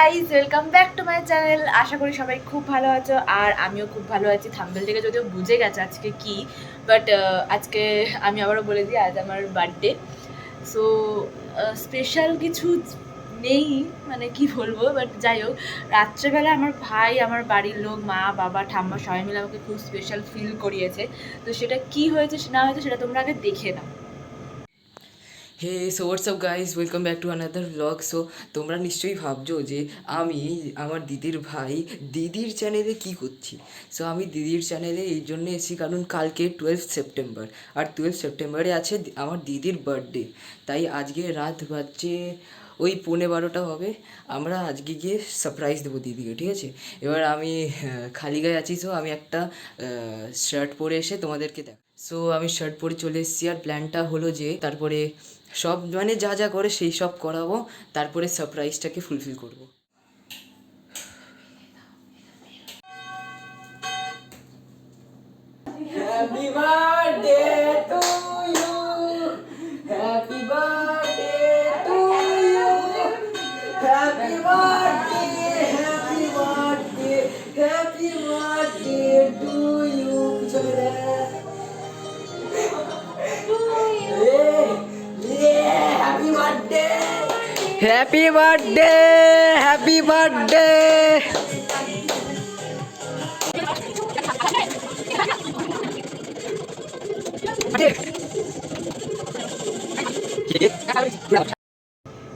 Guys, welcome back to my channel. আশা করি সবাই খুব ভালো আছো, আর আমিও খুব ভালো আছি। থাম্বনেল থেকে যদিও বুঝে গেছে আজকে কি, বাট আজকে আমি আবারও বলে দিই, আজ আমার বার্থডে। সো স্পেশাল কিছু নেই, মানে কি বলবো, বাট যাই হোক, রাত্রেবেলা আমার ভাই, আমার বাড়ির লোক, মা বাবা ঠাম্মা সবাই মিলে আমাকে খুব স্পেশাল ফিল করিয়েছে। তো সেটা কি হয়েছে না হয়েছে সেটা তোমরা আগে দেখে নাও। Hey so WhatsApp guys, welcome back to another blog. So তোমরা নিশ্চয়ই ভাবছো যে আমি আমার দিদির ভাই দিদির চ্যানেলে কি করছি। সো আমি দিদির চ্যানেলে এই জন্য এসেছি কারণ কালকে 12 সেপ্টেম্বর, আর 12 সেপ্টেম্বরে আছে আমার দিদির বার্থডে। তাই আজকে রাত বাজছে ওই 11:15 হবে। আমরা আজকে গিয়ে সারপ্রাইজ দেবো দিদিকে, ঠিক আছে? এবার আমি খালি গায়ে আছি, সো আমি একটা শার্ট পরে এসে তোমাদেরকে দেখ। সো আমি শার্ট পরে চলে এসেছি, আর প্ল্যানটা হলো যে তারপরে সব মানে যা যা করে সেই সব করাবো, তারপরে সারপ্রাইজটাকে ফুলফিল করবো। Happy birthday to you, happy birthday to you, happy birthday, happy birthday, happy birthday to you. চলে happy birthday, happy birthday, happy birthday.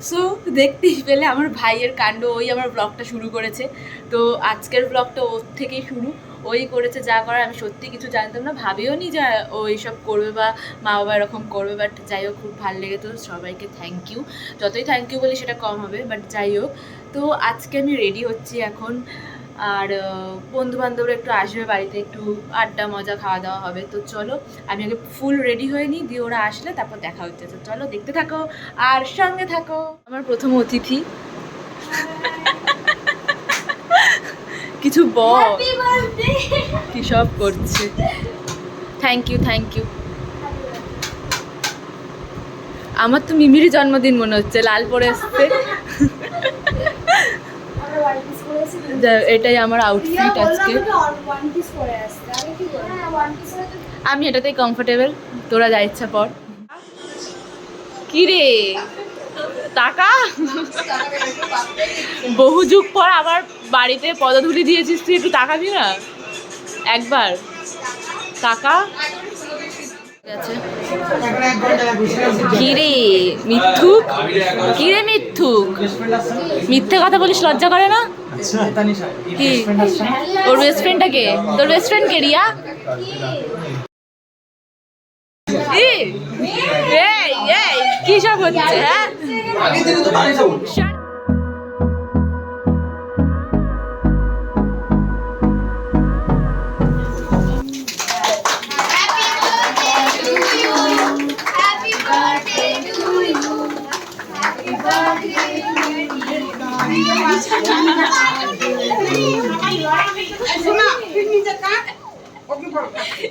So দেখতেই পেলে আমার ভাইয়ের কাণ্ড, ওই আমার ব্লগটা শুরু করেছে। তো আজকের ব্লগটা ওর থেকেই শুরু, ওই করেছে যা করার। আমি সত্যি কিছু জানতাম না, ভাবিও নি যে ও এইসব করবে বা মা বাবা এরকম করবে, বাট যাই হোক খুব ভালো লেগে। তো সবাইকে থ্যাংক ইউ, যতই থ্যাংক ইউ বলি সেটা কম হবে, বাট যাই হোক। তো আজকে আমি রেডি হচ্ছি এখন, আর বন্ধুবান্ধবরা একটু আসবে বাড়িতে, একটু আড্ডা মজা খাওয়া দাওয়া হবে। তো চলো আমি আগে ফুল রেডি হয়ে নিই, দিয়ে ওরা আসলে তারপর দেখা হচ্ছে। তো চলো দেখতে থাকো আর সঙ্গে থাকো। আমার প্রথম অতিথি, কিছু বল, কি সব করছে। Thank you thank you. আমার তো মিমির জন্মদিন মনে হচ্ছে, লাল পরে এসছে। এটাই আমার আউটফিট আজকে। আমি এটাতেই কমফোর্টেবল, তোরা যা ইচ্ছা পর। কি রে টাকা, বহু যুগ পর আবার বাড়িতে পদধূলি দিয়েছিস, তুই একটু তাকাবি না একবার? টাকা কিরে মিথ্যুক, কিরে মিথ্যুক, মিথ্যে কথা বলিস, লজ্জা করে না? কি ওর বেস্ট ফ্রেন্ডটা কে? তোর বেস্ট ফ্রেন্ড কে? রিয়া? কি সব হচ্ছে? হ্যাঁ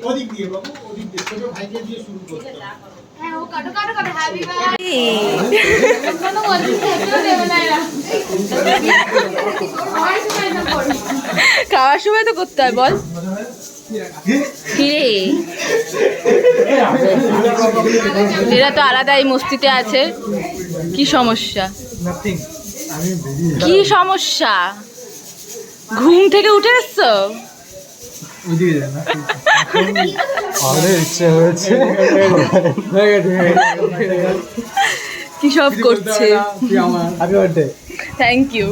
ওদিক দিয়ে বাবু, ওদিক দিয়ে ছোট ভাইকে দিয়ে শুরু করতে হবে। খাওয়ার সময় তো করতে হয়, বল। কিরে এরা তো আলাদাই মস্তিতে আছে, কি সমস্যা? কি সমস্যা? ঘুম থেকে উঠে এসছো? কি সব করছে? Thank you.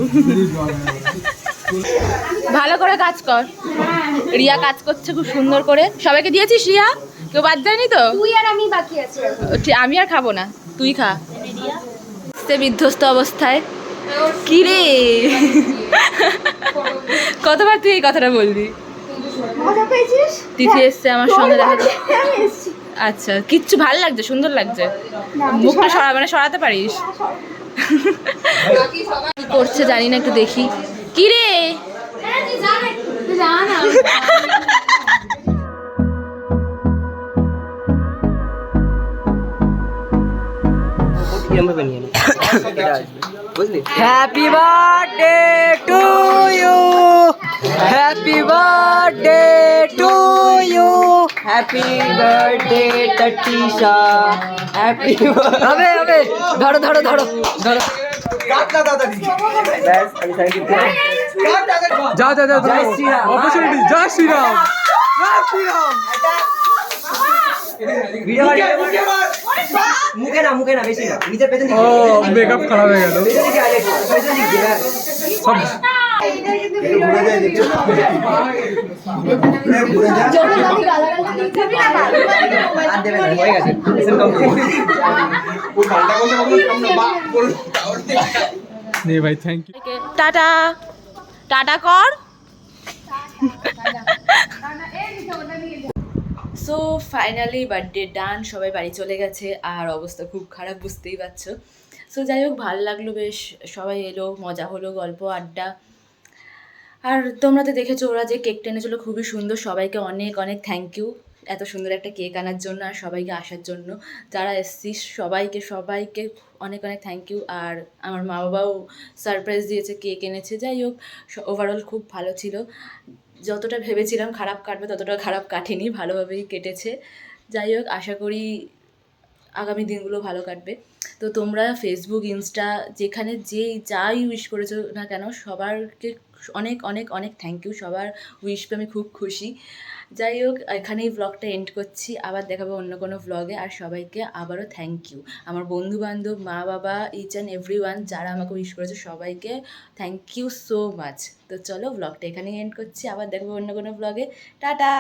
ভালো করে কাজ কর। রিয়া কাজ করছে খুব সুন্দর করে। সবাইকে দিয়েছিস রিয়া? কেউ বাদ যায়নি তো? তুই আর আমি বাকি আছি। আমি আর খাবো না, তুই খা। বিধ্বস্ত অবস্থায়। কি রে কতবার তুই এই কথাটা বলবি? তিথি এসছে আমার সঙ্গে দেখা। আচ্ছা, কিচ্ছু ভালো লাগছে, সুন্দর লাগছে। মুখটা সরাতে পারিস? কি করছে জানি না, একটু দেখি। কি রে এটা আসবে। বুঝলি? Happy birthday to you, happy birthday to you, happy birthday Tatisha, happy হবে হবে, ধরো ধরো ধরো ধরো। যা যা যা জয় শ্রীরাম। অপরচুনিটি, জয় শ্রীরাম, জয় শ্রীরাম। মুখে না মুখে না, বেশি না, নিজের পেছন ও মেকআপ খারাপ হয়ে গেল সব। নে ভাই, থ্যাংক ইউ। টাটা টাটা কর। সো ফাইনালি বার্থডে ডান, সবাই বাড়ি চলে গেছে আর অবস্থা খুব খারাপ, বুঝতেই পারছো। সো যাই হোক, ভালো লাগলো বেশ, সবাই এলো, মজা হলো, গল্প আড্ডা। আর তোমরা তো দেখেছো ওরা যে কেক টেনেছিল, খুবই সুন্দর। সবাইকে অনেক অনেক থ্যাংক ইউ এত সুন্দর একটা কেক আনার জন্য আর সবাইকে আসার জন্য, যারা এসছিস সবাইকে সবাইকে অনেক অনেক থ্যাংক ইউ। আর আমার মা বাবাও সারপ্রাইজ দিয়েছে, কেক এনেছে। যাই হোক, ওভারঅল খুব ভালো ছিল। যতটা ভেবেছিলাম খারাপ কাটবে ততটা খারাপ কাটেনি, ভালোভাবেই কেটেছে। যাই হোক, আশা করি আগামী দিনগুলো ভালো কাটবে। তো তোমরা ফেসবুক, ইনস্টা, যেখানে যাই উইশ করেছো না কেন, সবারকে অনেক অনেক অনেক থ্যাংক ইউ। সবার উইশ পেয়ে আমি খুব খুশি। যাই হোক, এখানেই ব্লগটা এন্ড করছি, আবার দেখাবো অন্য কোনো ব্লগে। আর সবাইকে আবারও থ্যাংক ইউ, আমার বন্ধুবান্ধব, মা বাবা, ইচ অ্যান্ড এভরিওয়ান যারা আমাকে উইশ করেছে সবাইকে থ্যাংক ইউ সো মাচ। তো চলো, ব্লগটা এখানেই এন্ড করছি, আবার দেখাবো অন্য কোনো ব্লগে। টাটা।